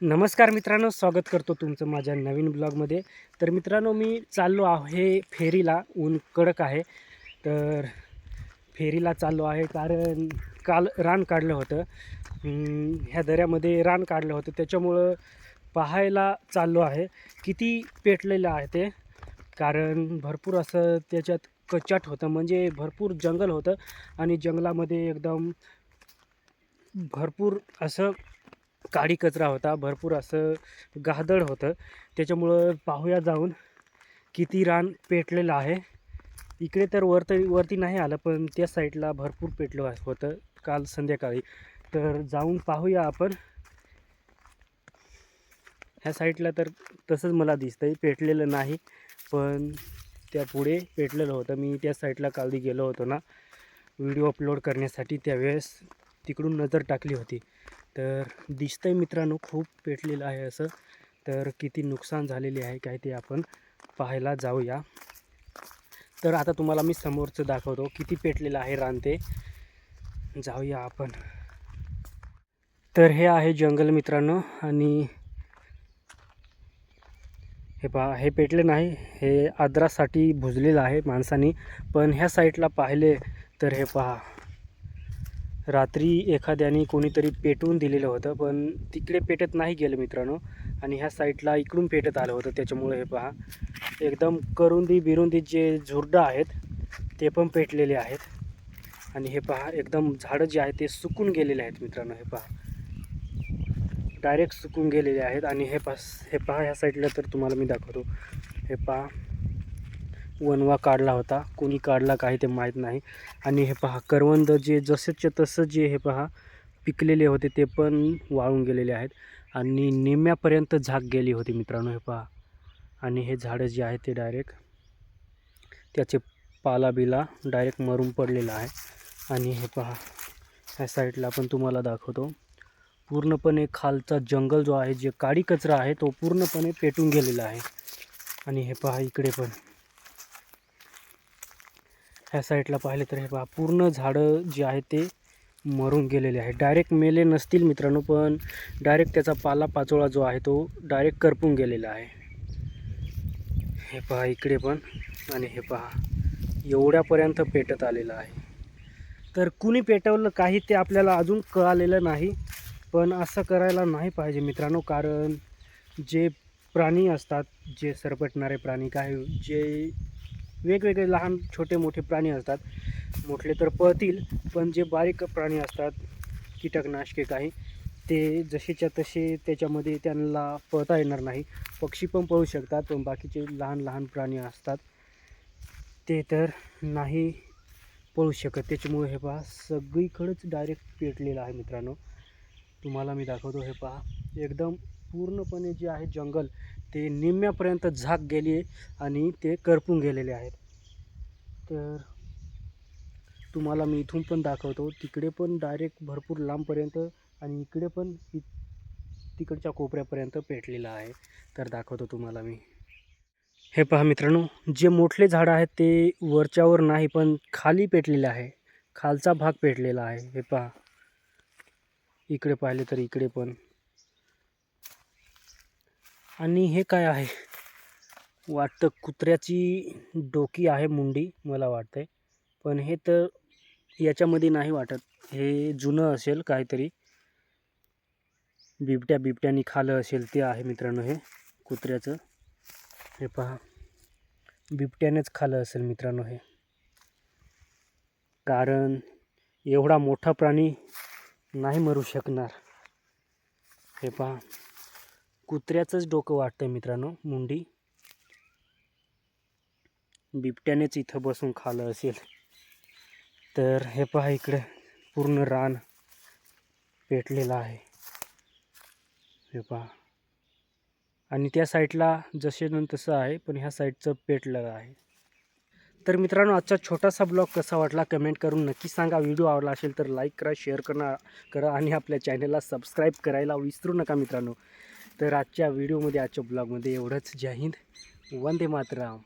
नमस्कार मित्रांनो, स्वागत करतो तुमचं माझ्या नवीन ब्लॉगमध्ये. तर मित्रांनो, मी चाललो आहे फेरीला. ऊन कडक आहे, तर फेरीला चाललो आहे कारण काल रान काढलं होतं. ह्या दऱ्यामध्ये रान काढलं होतं, त्याच्यामुळं पाहायला चाललो आहे किती पेटलेलं आहे ते. कारण भरपूर असं त्याच्यात कचाट होतं, म्हणजे भरपूर जंगल होतं आणि जंगलामध्ये एकदम भरपूर असं काडी कचरा होता, भरपूर असं गादड होतं. त्याच्यामुळं पाहूया जाऊन किती रान पेटलेलं आहे. इकडे तर वरती नाही आलं, पण त्या साईडला भरपूर पेटलं होतं काल संध्याकाळी. तर जाऊन पाहूया आपण. ह्या साईडला तर तसंच मला दिसतंय, पेटलेलं नाही, पण त्या पुढे पेटलेलं होतं. मी त्या साईडला काल गेलो होतो ना व्हिडिओ अपलोड करण्यासाठी, त्यावेळेस तिकडून नजर टाकली होती. तर दिसतंय मित्रांनो, खूप पेटलेलं आहे असं. तर किती नुकसान झालेले आहे काय ते आपण पाहायला जाऊया. तर आता तुम्हाला मी समोरचं दाखवतो किती पेटलेलं आहे रान ते. जाऊया आपण. तर हे आहे जंगल मित्रांनो, आणि हे पहा, हे पेटले नाही, हे आद्रासाठी भुजलेलं आहे माणसांनी. पण ह्या साईडला पाहिले तर हे पहा, रात्री एखाद्याने कोणीतरी पेटवून दिलेलं होतं, पण तिकडे पेटत नाही गेलं मित्रांनो. आणि ह्या साईडला इकडून पेटत आलं होतं. त्याच्यामुळे हे पहा, एकदम करुंदी बिरुंदी जे झुरडं आहेत ते पण पेटलेले आहेत. आणि हे पहा, एकदम झाडं जे आहेत ते सुकून गेलेले आहेत मित्रांनो. हे पहा, डायरेक्ट सुकून गेलेले आहेत. आणि हे पहा ह्या साईडला तर तुम्हाला मी दाखवतो. हे पहा, वनवा काढला होता, कोणी काढला काही ते माहीत नाही. आणि हे पहा, करवंद जे जसेच्या तसं जे हे पहा पिकलेले होते ते पण वाळून गेलेले आहेत. आणि निम्म्यापर्यंत झाक गेली होती मित्रांनो. हे पहा, आणि हे झाडं जे आहे ते डायरेक्ट त्याचे पालाबिला डायरेक्ट मरून पडलेला आहे. आणि हे पहा, ह्या साईडला पण तुम्हाला दाखवतो, पूर्णपणे खालचा जंगल जो आहे, जे काडी कचरा आहे, तो पूर्णपणे पेटून गेलेला आहे. आणि हे पहा, इकडे पण ह्या साईडला पाहिले तर हे पहा, पूर्ण झाडं जे आहे ते मरून गेलेले आहे. डायरेक्ट मेले नसतील मित्रांनो, पण डायरेक्ट त्याचा पालापाचोळा जो आहे तो डायरेक्ट करपून गेलेला आहे. हे पहा इकडे पण. आणि हे पहा, एवढ्यापर्यंत पेटत आलेलं आहे. तर कुणी पेटवलं काही ते आपल्याला अजून कळालेलं नाही, पण असं करायला नाही पाहिजे मित्रांनो. कारण जे प्राणी असतात, जे सरपटणारे प्राणी, काही जे वेगवेगळे लहान छोटे मोठे प्राणी असतात, मोठले तर पळतील, पण जे बारीक प्राणी असतात, कीटकनाशके काही, ते जसेच्या तसे त्याच्यामध्ये त्यांना पळता येणार नाही. पक्षी पण पळू शकतात, पण बाकीचे लहान लहान प्राणी असतात ते तर नाही पळू शकत. त्याच्यामुळे हे पहा, सगळीकडेच डायरेक्ट पेटलेलं आहे मित्रांनो. तुम्हाला मी दाखवतो. हे पहा, एकदम पूर्णपणे जे आहे जंगल ते निम्म्यापर्यंत झाक गेली आहे आणि ते करपून गेलेले आहेत. तर तुम्हाला मी इथून पण दाखवतो, तिकडे पण डायरेक्ट भरपूर लांबपर्यंत, आणि इकडे पण तिकडच्या कोपऱ्यापर्यंत पेटलेलं आहे. तर दाखवतो तुम्हाला मी. हे पहा मित्रांनो, जे मोठले झाडं आहेत ते वरच्यावर नाही, पण खाली पेटलेले आहे. खालचा भाग पेटलेला आहे. हे पहा, इकडे पाहिले तर इकडे पण. आणि हे काय आहे, वाटतं कुत्र्याची डोकी आहे, मुंडी मला वाटतंय. पण हे तर याच्यामध्ये नाही वाटत, हे जुनं असेल काहीतरी, बिबट्याने खाल्लं असेल ते आहे मित्रांनो हे कुत्र्याचं. हे पहा, बिबट्यानेच खाल्लं असेल मित्रांनो हे. कारण एवढा मोठा प्राणी नाही मरू शकणार. हे पहा, कुत्र्याचंच डोकं वाटतंय मित्रांनो, मुंडी. बिबट्यानेच इथं बसून खाल्लं असेल. तर हे पहा, इकडे पूर्ण रान पेटलेलं आहे. हे पहा, आणि त्या साईडला जसे तसं आहे, पण ह्या साईडचं पेटलेलं आहे. तर मित्रांनो, आजचा छोटासा ब्लॉग कसा वाटला कमेंट करून नक्की सांगा. व्हिडिओ आवडला असेल तर लाईक करा, शेअर करा आणि आपल्या चॅनलला सबस्क्राईब करायला विसरू नका मित्रांनो. तर आजच्या व्हिडिओमध्ये, आजच्या ब्लॉगमध्ये एवढंच. जय हिंद, वंदे मातरम.